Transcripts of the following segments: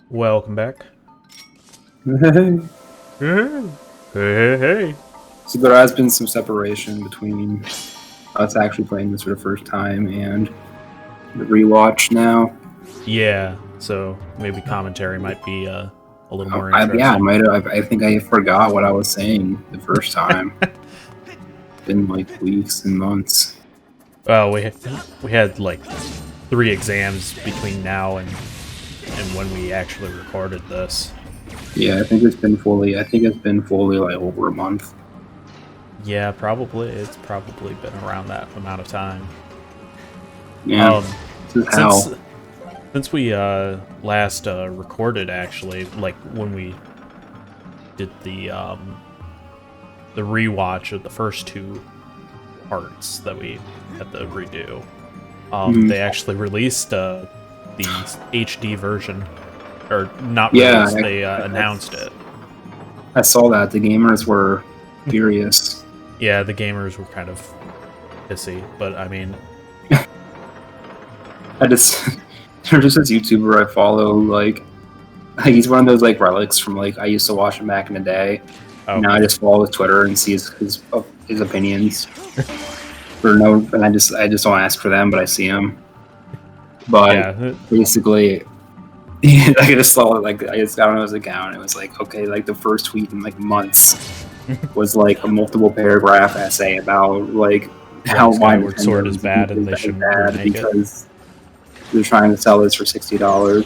Welcome back. So Hey, hey, hey. there has been some separation between us actually playing this for the first time and the rewatch now. Yeah, so maybe commentary might be a little more I interesting. might have. I think I forgot what I was saying the first time. Been like weeks and months. Well, we had like 3 exams between now and when we actually recorded this. Yeah, I think it's been fully. I think it's been fully like over a month. Yeah, probably it's probably been around that amount of time. Yeah, Um, this is since hell. since we last recorded, actually, like when we did the rewatch of the first two parts that we had to redo. Mhm. They actually released the HD version, or not Yeah, released. They announced it. I saw that. The gamers were furious. Yeah, the gamers were kind of pissy, but I mean, I just there's just this YouTuber I follow. He's one of those like relics from like I used to watch him back in the day. Now I okay, just follow his Twitter and see his opinions. For no, and I just don't ask for them, but I see them. But yeah, basically, I just saw like I just got on his account. And it was like okay, like the first tweet in like months was like a multiple paragraph essay about like why why Skyward Sword Nintendo is is bad and they shouldn't bad remake it. because they're trying to sell this for $60.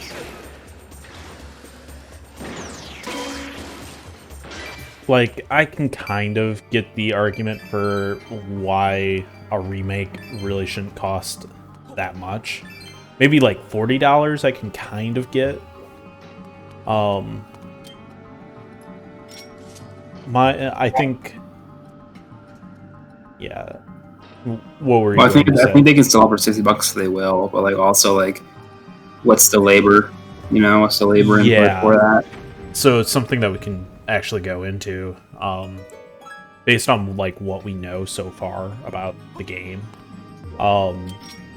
Like, I can kind of get the argument for why a remake really shouldn't cost that much. Maybe like $40 I can kind of get. Um I think, yeah. What were you Well, going to I say? think they can sell it for $60. They will, but like also like, what's the labor? You know, what's the labor input for Yeah. that? So it's something that we can actually go into based on like what we know so far about the game. Um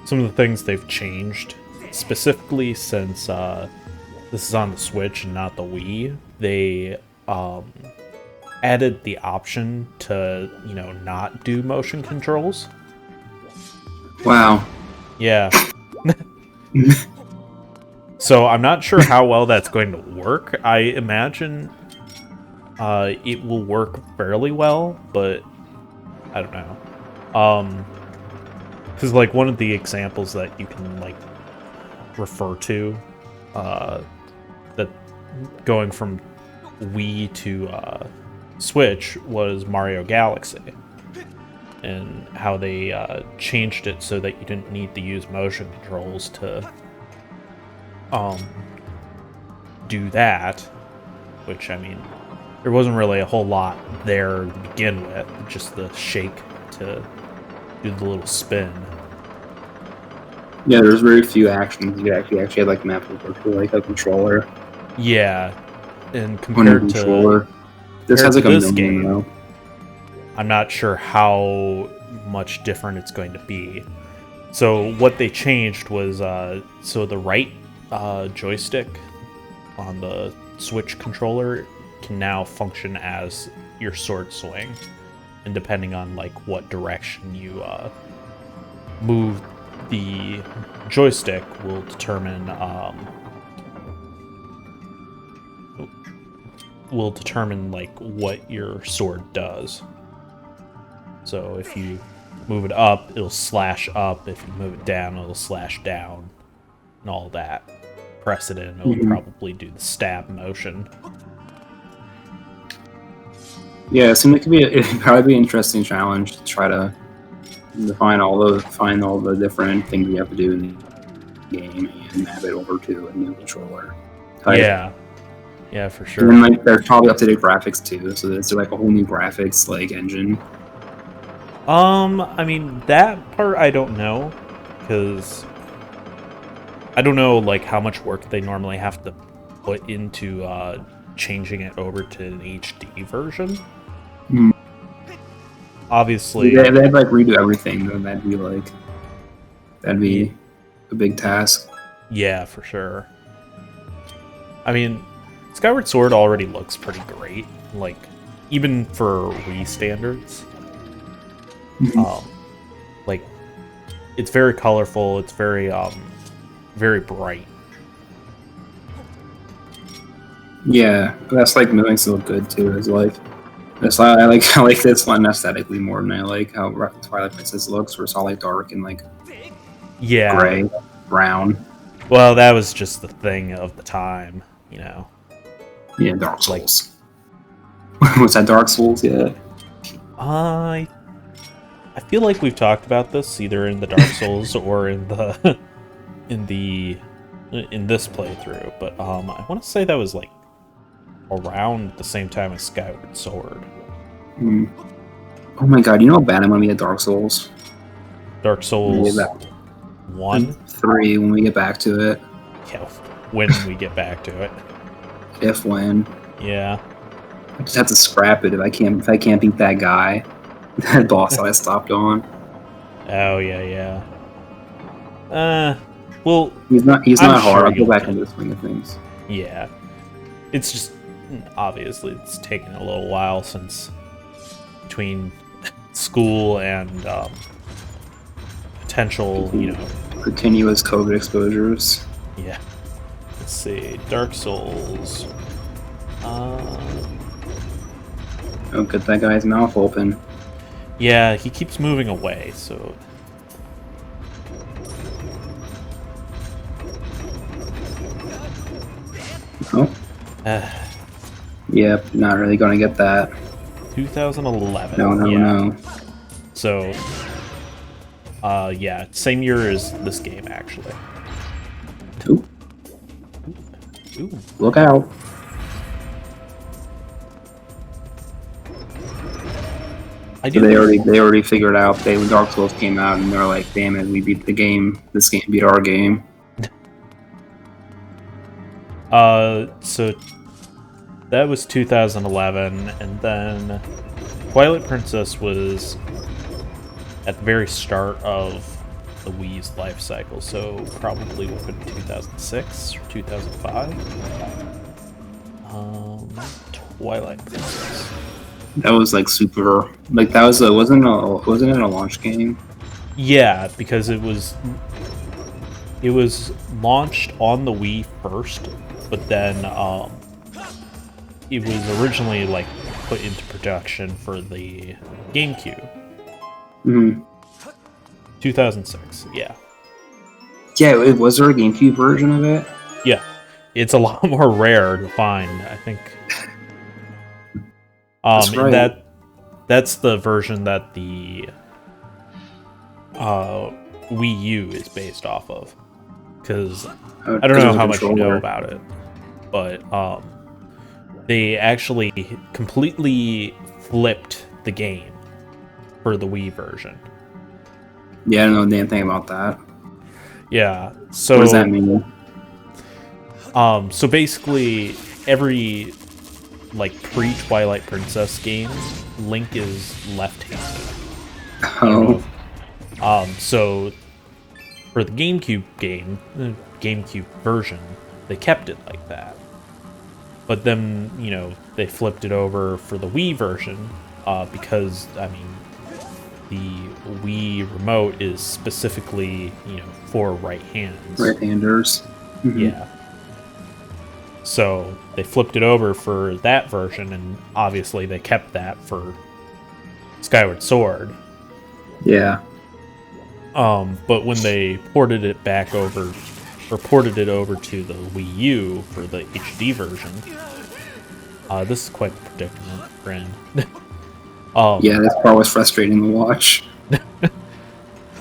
some of the things they've changed specifically since this is on the Switch and not the Wii. They um added the option to, not do motion controls. Wow. Yeah. So I'm not sure how well that's going to work. I imagine it will work fairly well, but I don't know. Because like one of the examples that you can like refer to, that going from Wii to Switch was Mario Galaxy, and how they changed it so that you didn't need to use motion controls to um do that. Which, I mean, there wasn't really a whole lot there to begin with, just the shake to do the little spin. Yeah, there's very few actions you actually had like map over to like a controller Yeah, and on your compared to controller. This has like a this million game, though. I'm not sure how much different it's going to be. So what they changed was so the right joystick on the Switch controller can now function as your sword swing, and depending on like what direction you move the joystick will determine like what your sword does. So if you move it up, it'll slash up. If you move it down, it'll slash down, and all that. Press it in, it'll Hmm. probably do the stab motion. Yeah, it seemed like it'd probably be an interesting challenge to try to find all the different things you have to do in the game and map it over to a new controller type. Yeah, yeah, for And then sure. like there's probably up to date graphics too, so there's like a whole new graphics like engine. I mean, that part I don't know, because I don't know like how much work they normally have to put into changing it over to an HD version. Mm. Obviously, They'd like redo everything, then that'd yeah, be a big task. yeah, for sure. I mean, Skyward Sword already looks pretty great, like, even for Wii standards. Mhm. Like, it's very colorful, it's very bright. Yeah, but that's like moving so good too. Is like, that's why I like this one aesthetically more than I like how Twilight Princess looks, where it's all like dark and like Yeah. gray, brown. Well, that was just the thing of the time, you know. Yeah, Dark Like, Souls. Was that Dark Souls? Yeah. I feel like we've talked about this either in the Dark Souls or in the in this playthrough, but I want to say that was like around the same time as Skyward Sword. Mm. Oh my god, you know how bad I'm gonna be at Dark Souls? Dark Souls 1? 3 when we get back to it. Yeah, when we get back to it. If when. Yeah. I just have to scrap it if I can't beat that guy. That boss that I stopped on. Oh, yeah. Well, He's not I'm hard. sure I'll go you'll back get into the swing of things. Yeah. It's just, obviously, it's taken a little while since between school and potential, you know. Continuous COVID exposures. Yeah. Let's see. Dark Souls. Oh, get that guy's mouth open. Yeah, he keeps moving away, so. Oh. Yep, not really gonna get that. 2011. No. Yeah. So, yeah, same year as this game, actually. Ooh. Ooh. Look out. So they already figured out when Dark Souls came out and they're like, damn it, we beat the game. This game beat our game. So that was 2011, and then Twilight Princess was at the very start of the Wii's life cycle, so probably would have been 2006 or 2005. Twilight Princess. That was like super. Like that was wasn't it a launch game? Yeah, because it was launched on the Wii first, but then it was originally like put into production for the GameCube. Mm-hmm. 2006. Yeah. Yeah, was there a GameCube version of it? Yeah, it's a lot more rare to find, I think. That's right. That's the version that the Wii U is based off of. Because I don't know how much you know about it, but they actually completely flipped the game for the Wii version. Yeah, I don't know a damn thing about that. Yeah. So what does that mean? So basically, every like pre-Twilight Princess game, Link is left-handed. Oh. So for the GameCube game, the GameCube version, they kept it like that. But then, you know, they flipped it over for the Wii version because, I mean, the Wii remote is specifically, you know, for right hands. Right-handers. Mm-hmm. Yeah. So they flipped it over for that version, and obviously they kept that for Skyward Sword. Yeah. But when they ported it back over, or ported it over to the Wii U for the HD version, this is quite the predicament, friend. Yeah, this part was frustrating to watch.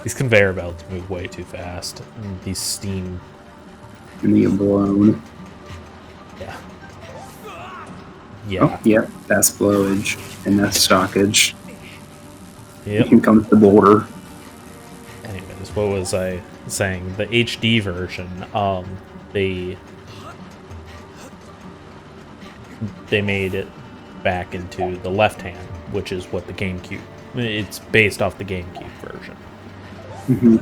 These conveyor belts move way too fast. And these steam. And they get blown. Yeah. Yeah. Oh, yep, that's blowage. And that's shockage. Yep. Here comes the boulder. Anyways, what was I saying? The HD version, they made it back into the left hand, which is what the GameCube. It's based off the GameCube version. Mm-hmm.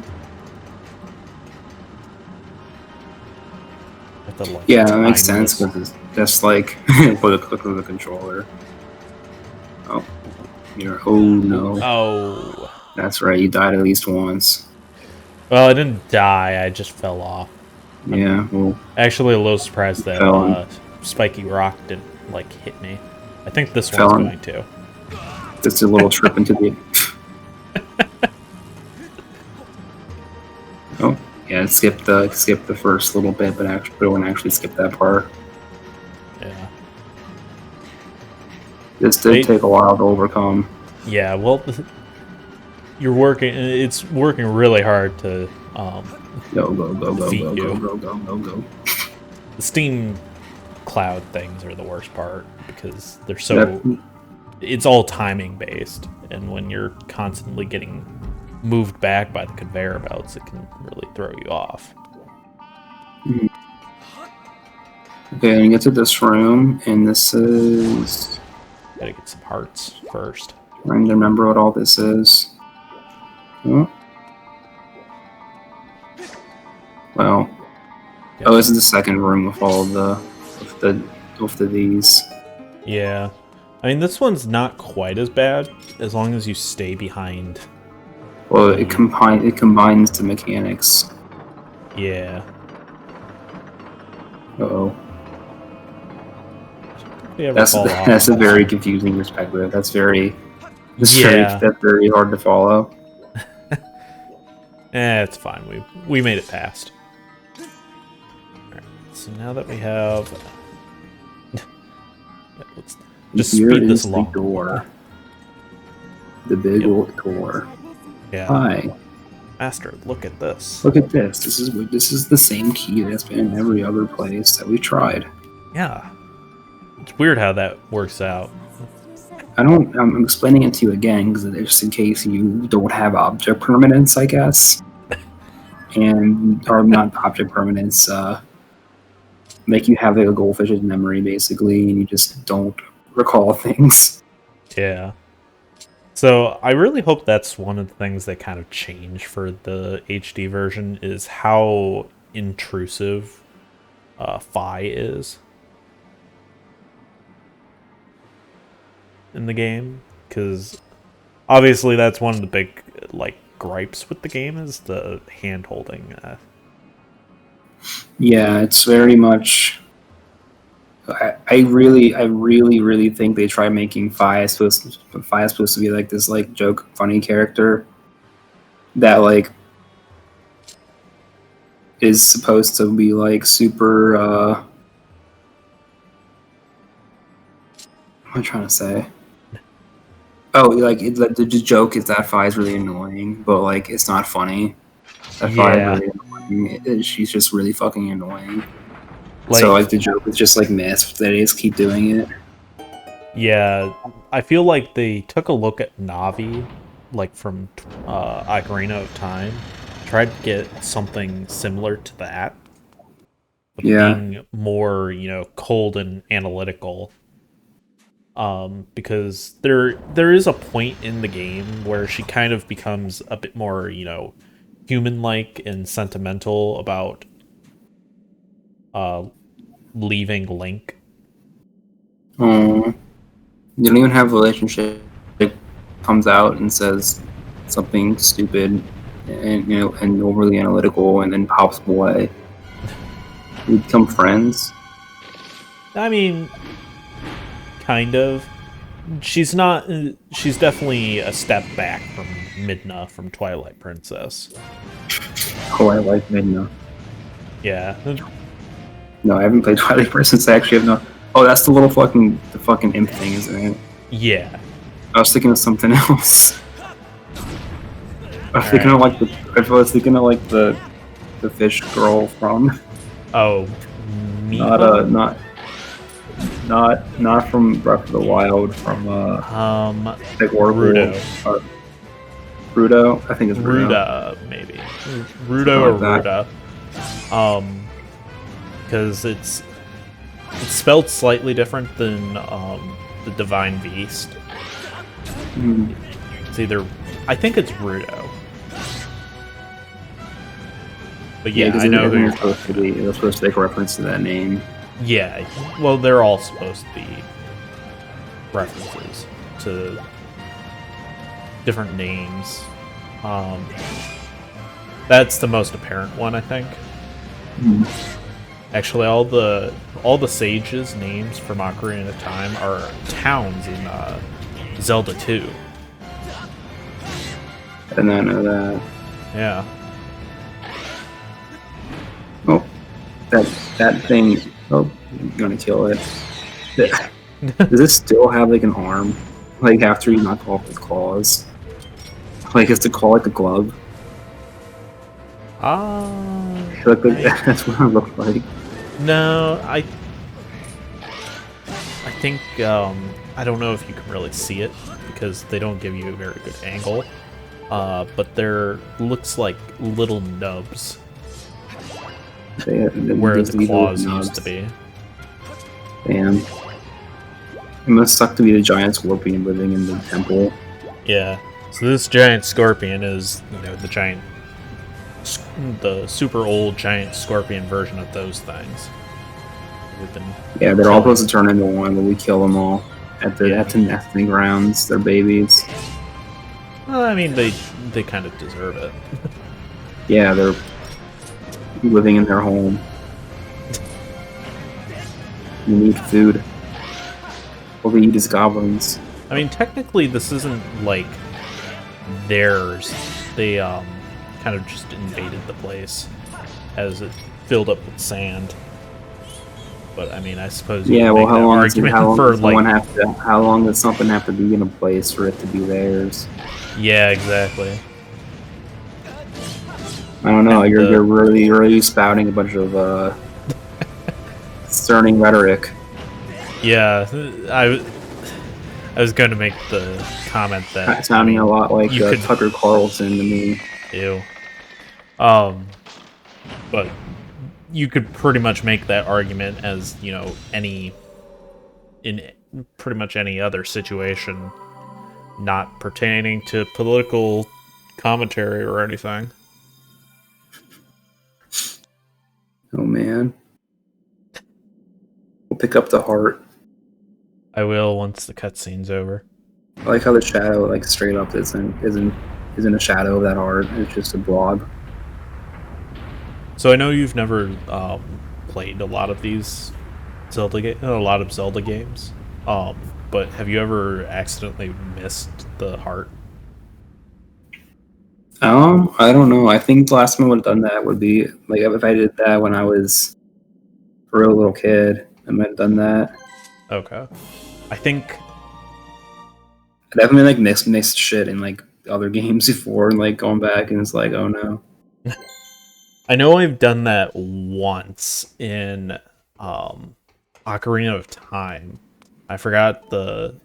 I to like Yeah, that makes time sense this. because it's just like with a click of the controller. Oh, oh no. Oh. That's right, you died at least once. Well, I didn't die. I just fell off. Yeah, well, Actually, a little surprised that fell. spiky rock didn't like hit me. I think this Fell one's on. going to. Just a little trip into the. Oh, yeah, skip the first little bit, but it wouldn't actually skip that part. Yeah. This did take a while to overcome. Yeah. Well, you're working. It's working really hard to Go go go go defeat go you. go go go go go. The Steam Cloud things are the worst part because they're so. That, It's all timing based, and when you're constantly getting moved back by the conveyor belts, it can really throw you off. okay, and you get to this room, and this is. Gotta get some hearts first. Trying to remember what all this is. Oh. Well. Yeah. Oh, this is the second room with all of these. Yeah. I mean, this one's not quite as bad as long as you stay behind. Well, it combines the mechanics. Yeah. Uh-oh. If you ever That's fall off, that's a very confusing perspective. That's very hard to follow. it's fine. We made it past. Alright, so now that we have... yeah, let's just Here speed this is along. the door. The big old door. Yeah. Hi. Master, look at this. Look at this. This is the same key that's been in every other place that we tried. Yeah. It's weird how that works out. I'm explaining it to you again because just in case you don't have object permanence, I guess. Or not object permanence, make you have like a goldfish's memory basically, and you just don't recall things. Yeah. So I really hope that's one of the things that kind of change for the HD version is how intrusive Fi is in the game, because obviously that's one of the big like gripes with the game is the hand holding. Yeah, it's very much. I really think they try making Fi supposed to be like this like joke funny character that like is supposed to be like super what am I trying to say? Oh, like the joke is that Fi is really annoying, but like it's not funny. That Fi is really annoying. She's just really fucking annoying. So like the joke is just like missed. They just keep doing it. Yeah, I feel like they took a look at Navi, like from Ocarina of Time, tried to get something similar to that, but being more, cold and analytical. Because there is a point in the game where she kind of becomes a bit more, human-like and sentimental about leaving Link. You don't even have a relationship. It comes out and says something stupid and and overly analytical, and then pops away. We become friends. I mean, kind of. She's not. She's definitely a step back from Midna from Twilight Princess. Oh, I like Midna. Yeah. No, I haven't played Twilight Princess. I actually have no. Oh, that's the little fucking imp thing, isn't it? Yeah. I was thinking of something else. I was thinking of the fish girl from. Oh, Impa? Not from Breath of the Wild. From like Rudo. Rudo, I think it's Rudo. Ruda, maybe. Rudo or Ruda. Because it's spelled slightly different than the Divine Beast. Mm. It's either, I think it's Rudo. But Yeah, yeah, because I know who they're you're supposed to talking be. about. They're supposed to make a reference to that name. Yeah, well, they're all supposed to be references to different names. That's the most apparent one, I think. Actually, all the sages' names from Ocarina of Time are towns in Zelda 2. I did not know that. Yeah. Oh, that thing. Oh, I'm gonna kill it. Does it still have like an arm? Like after you knock off its claws? Like is the claw like a glove? That's what it looks like. No, I think I don't know if you can really see it because they don't give you a very good angle. But there looks like little nubs where the claws used to be. Damn. It must suck to be the giant scorpion living in the temple. Yeah. So this giant scorpion is, the super old giant scorpion version of those things. Yeah, they're all supposed to turn into one, but we kill them all at the nesting grounds. They're babies. Well, I mean, they kind of deserve it. Yeah, they're living in their home. You need food. What we eat is goblins. I mean, technically, this isn't like theirs. They kind of just invaded the place as it filled up with sand. But I mean, I suppose you yeah. Well, how long does something have to be in a place for it to be theirs? Yeah, exactly. I don't know. You're really spouting a bunch of concerning rhetoric. Yeah, I was going to make the comment that sounding a lot like Tucker Carlson to me. Ew. But you could pretty much make that argument as, in pretty much any other situation not pertaining to political commentary or anything. Oh man. We'll pick up the heart. I will once the cutscene's over. I like how the shadow, like straight up, isn't a shadow of that heart. It's just a blob. So I know you've never played a lot of these Zelda games. But have you ever accidentally missed the heart? I don't know. I think the last time I would have done that would be like if I did that when I was a real little kid. I might have done that. Okay. I think I definitely like mixed shit in like other games before and like going back and it's like, oh no. I know I've done that once in Ocarina of Time. I forgot the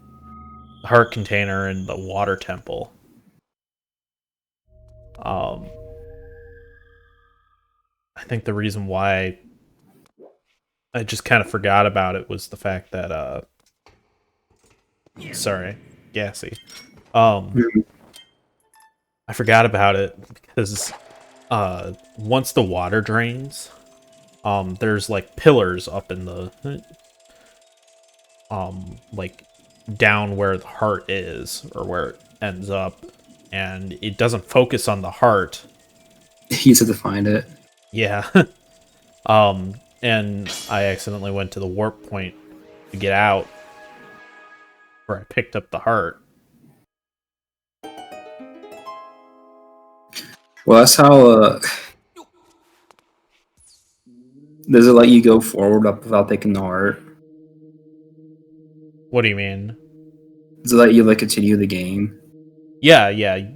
heart container in the water temple. I think the reason why I just kind of forgot about it was the fact that sorry, gassy. I forgot about it because once the water drains, there's like pillars up in the like down where the heart is or where it ends up, and it doesn't focus on the heart. Easy to find it. Yeah. And I accidentally went to the warp point to get out where I picked up the heart. Well, that's how does it let you go forward up without taking the heart? What do you mean? Does it let you like continue the game? Yeah.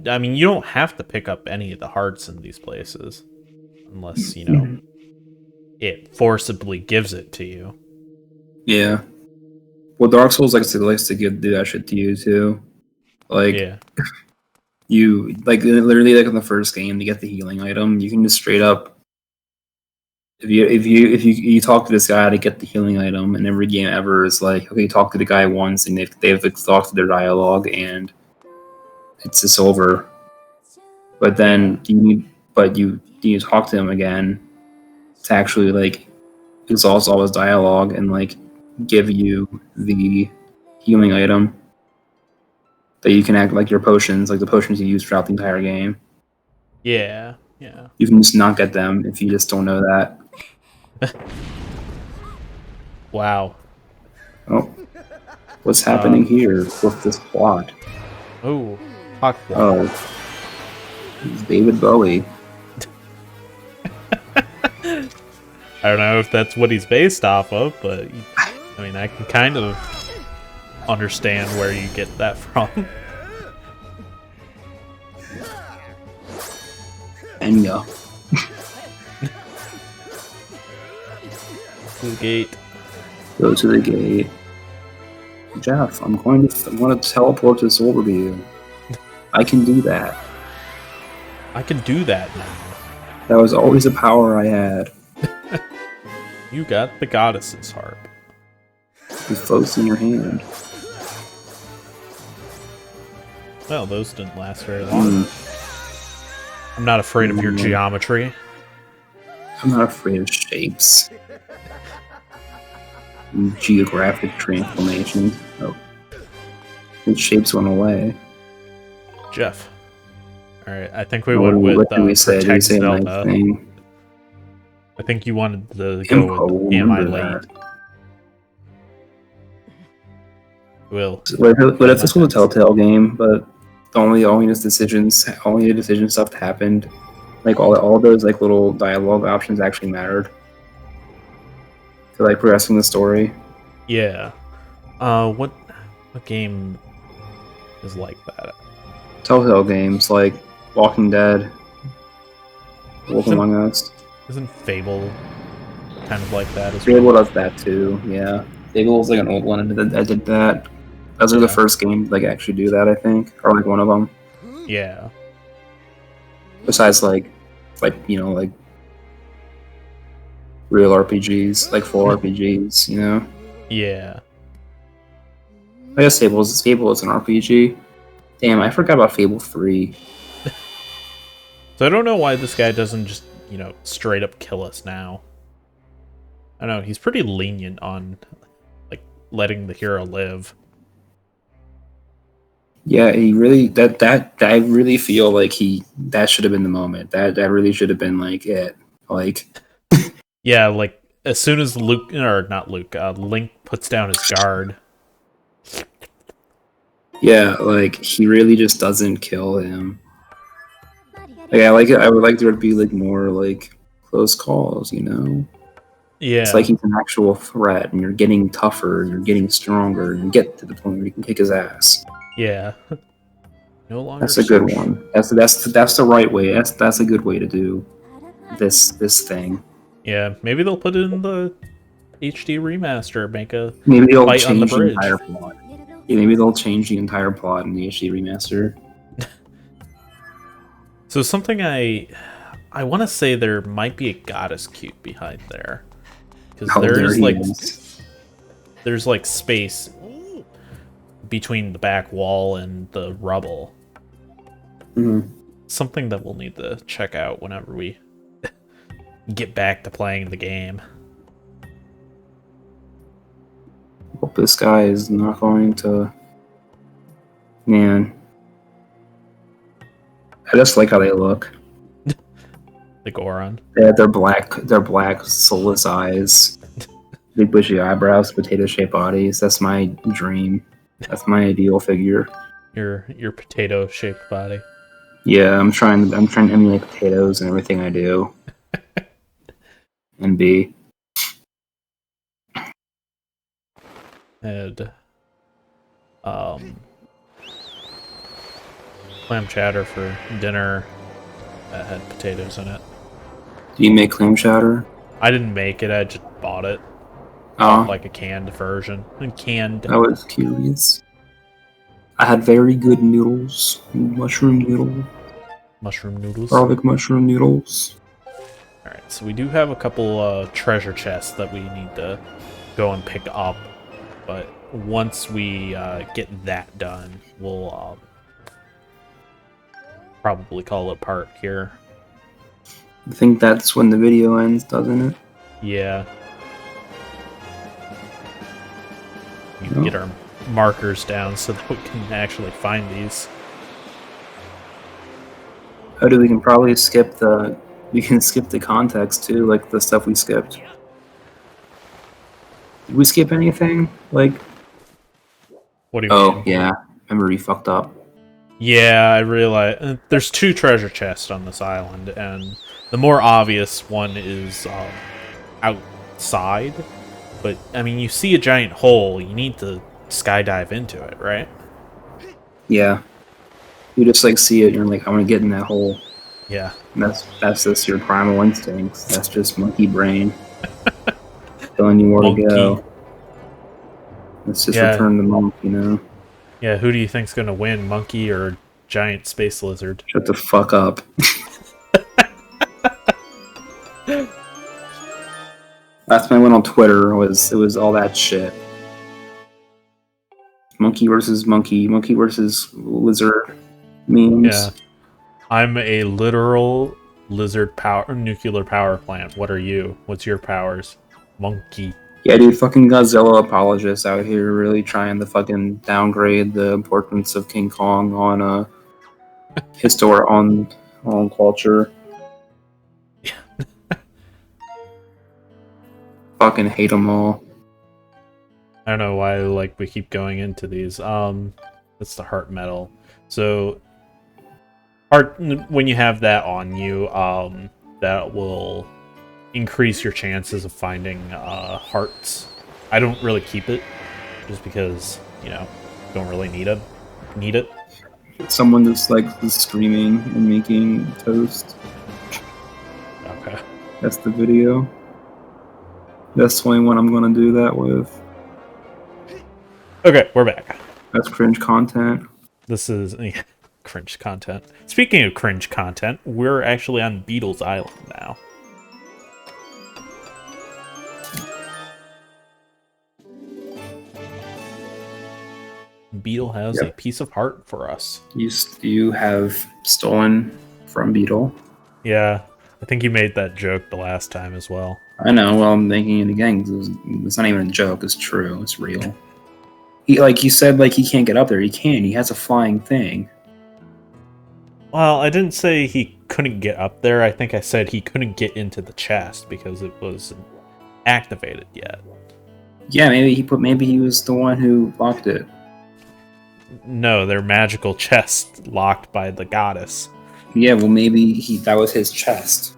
I mean, you don't have to pick up any of the hearts in these places unless, it forcibly gives it to you. Yeah. Well, Dark Souls likes to do that shit to you too. Like, yeah. You like literally like in the first game to get the healing item, you can just straight up if you talk to this guy to get the healing item, and every game ever is like, okay, you talk to the guy once and they've exhausted their dialogue and it's just over. But then you you talk to him again to actually like exhaust all his dialogue and like give you the healing item that you can act like your potions, like the potions you use throughout the entire game. Yeah, yeah. You can just not get them if you just don't know that. Wow. Oh, what's happening here with this plot? Oh, hawk plot. Oh, it's David Bowie. I don't know if that's what he's based off of, but I mean, I can kind of understand where you get that from. And go. To the gate. Go to the gate. Jeff, I'm going to teleport this over to you. I can do that. I can do that now. That was always a power I had. You got the goddess's harp. It floats in your hand. Well, those didn't last very long. I'm not afraid of your geometry. I'm not afraid of shapes. Geographic transformations. Oh. The shapes went away. Jeff. Alright, I think we went with what did we say? Did we Protect say a Zelda. nice thing? I think you wanted to go Impa, with Am I remember Late? Will. But if this was a Telltale game, but only decision stuff happened, like all those like little dialogue options actually mattered to like progressing the story. Yeah. What game is like that? Telltale games like Walking Dead, Wolf Among Us. Isn't Fable kind of like that as Fable well? does that too, yeah. Fable was like an old one that did that. Those are the first games like actually do that, I think, or like one of them. Yeah. Besides like you know like real RPGs, like full RPGs, you know. Yeah. I guess Fable is an RPG. Damn, I forgot about Fable 3. So I don't know why this guy doesn't just, straight up kill us now. I don't know, he's pretty lenient on, like, letting the hero live. Yeah, he really that I really feel like that should have been the moment. That really should have been like it. Like Yeah, like as soon as Link puts down his guard. yeah, like he really just doesn't kill him. Like I like it. I would like there to be like more like close calls, you know. Yeah. It's like he's an actual threat, and you're getting tougher, and you're getting stronger, and you get to the point where you can kick his ass. Yeah. No longer. That's a good one. That's the right way. That's a good way to do this thing. Yeah, maybe they'll put it in the HD remaster. Maybe they'll fight on the change the bridge. entire plot. Yeah, maybe they'll change the entire plot in the HD remaster. So something I want to say there might be a goddess cube behind there, because there's like space between the back wall and the rubble. Mm-hmm. Something that we'll need to check out whenever we get back to playing the game. Hope this guy is not going to. Man, I just like how they look. Like Goron. Yeah, they're black, soulless eyes, big bushy eyebrows, potato-shaped bodies. That's my dream. That's my ideal figure. Your potato-shaped body. Yeah, I'm trying to emulate potatoes and everything I do. And be. And clam chowder for dinner that had potatoes in it. Do you make clam chowder? I didn't make it, I just bought it. Oh, Like a canned version. I was curious. I had very good noodles. Mushroom noodles. Garlic mushroom noodles. Alright, so we do have a couple treasure chests that we need to go and pick up. But once we get that done, we'll probably call it part here. I think that's when the video ends, doesn't it? Yeah. You can get our markers down so that we can actually find these. Oh, dude, we can probably skip the context too, like the stuff we skipped. Did we skip anything? Like, What do you mean? oh yeah, remember he fucked up. Yeah, I realize there's 2 treasure chests on this island, and the more obvious one is outside. But I mean, you see a giant hole, you need to skydive into it, right? Yeah, you just like see it, and you're like, I want to get in that hole. Yeah. And that's just your primal instincts. That's just monkey brain telling you where to go. Let's just return the monk, you know. Yeah, who do you think's gonna win, monkey or giant space lizard? Shut the fuck up. Last time I went on Twitter, it was all that shit. Monkey versus monkey, monkey versus lizard memes. Yeah. I'm a literal lizard nuclear power plant. What are you? What's your powers? Monkey. Yeah, dude, fucking Godzilla apologists out here really trying to fucking downgrade the importance of King Kong on on culture. Yeah. Fucking hate them all. I don't know why we keep going into these. That's the heart metal. So when you have that on you, that will increase your chances of finding hearts. I don't really keep it just because, you know, don't really need it. Someone just like screaming and making toast. Okay. That's the video. That's the only one I'm gonna do that with. Okay, we're back. That's cringe content. This is cringe content. Speaking of cringe content, we're actually on Beetle's Island now. Beetle has a piece of heart for us. You have stolen from Beetle. Yeah, I think you made that joke the last time as well. I know. Well, I'm making it again because it's not even a joke. It's true. It's real. He, like you said, like he can't get up there. He can. He has a flying thing. Well, I didn't say he couldn't get up there. I think I said he couldn't get into the chest because it wasn't activated yet. Yeah, maybe he was the one who locked it. No, they're magical chests locked by the goddess. Yeah, well, maybe that was his chest.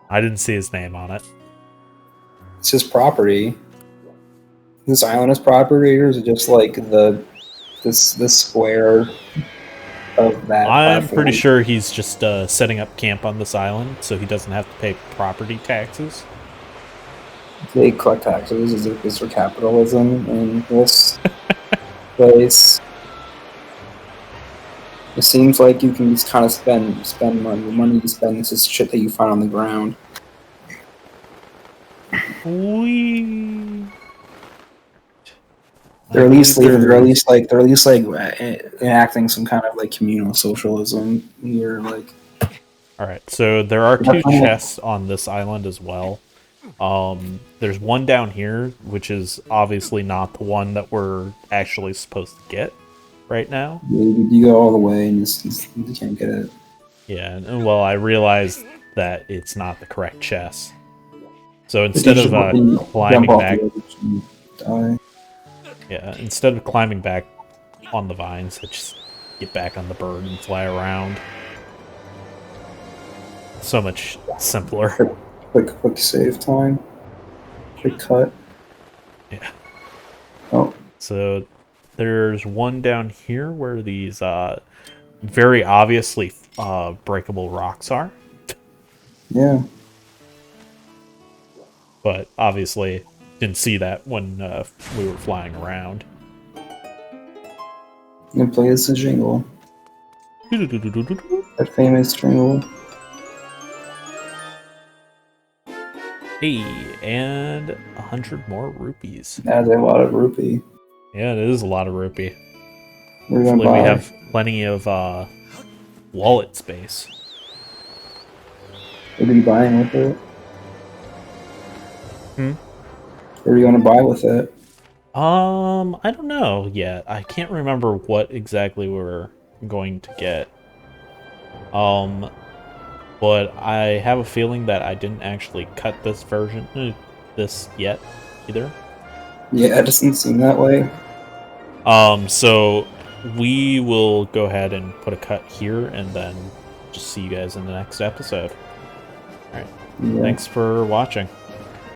I didn't see his name on it. It's his property. This island is property, or is it just like this square of that? I'm platform? pretty sure he's just setting up camp on this island, so he doesn't have to pay property taxes. They collect taxes. Is there capitalism in this place? It seems like you can just kind of spend money. The money you spend is just shit that you find on the ground. They're at least enacting some kind of like communal socialism here. Like, all right, so there are 2 chests on this island as well. There's one down here, which is obviously not the one that we're actually supposed to get right now. You go all the way and you can't get it. Yeah, and well, I realized that it's not the correct chest. So instead of climbing back, instead of climbing back on the vines, I just get back on the bird and fly around. So much simpler. Quick save time. Quick cut. Yeah. Oh. So there's one down here where these very obviously breakable rocks are. Yeah. But obviously didn't see that when we were flying around. You can play as a jingle. That famous jingle. Hey, and 100 more rupees. That's a lot of rupee. Yeah, it is a lot of rupee. Hopefully we have plenty of wallet space. What are you buying with it? Hmm? What are you gonna buy with it? I don't know yet. I can't remember what exactly we're going to get. But I have a feeling that I didn't actually cut this version, this yet, either. Yeah, it doesn't seem that way. So we will go ahead and put a cut here, and then just see you guys in the next episode. All right. Yeah. Thanks for watching.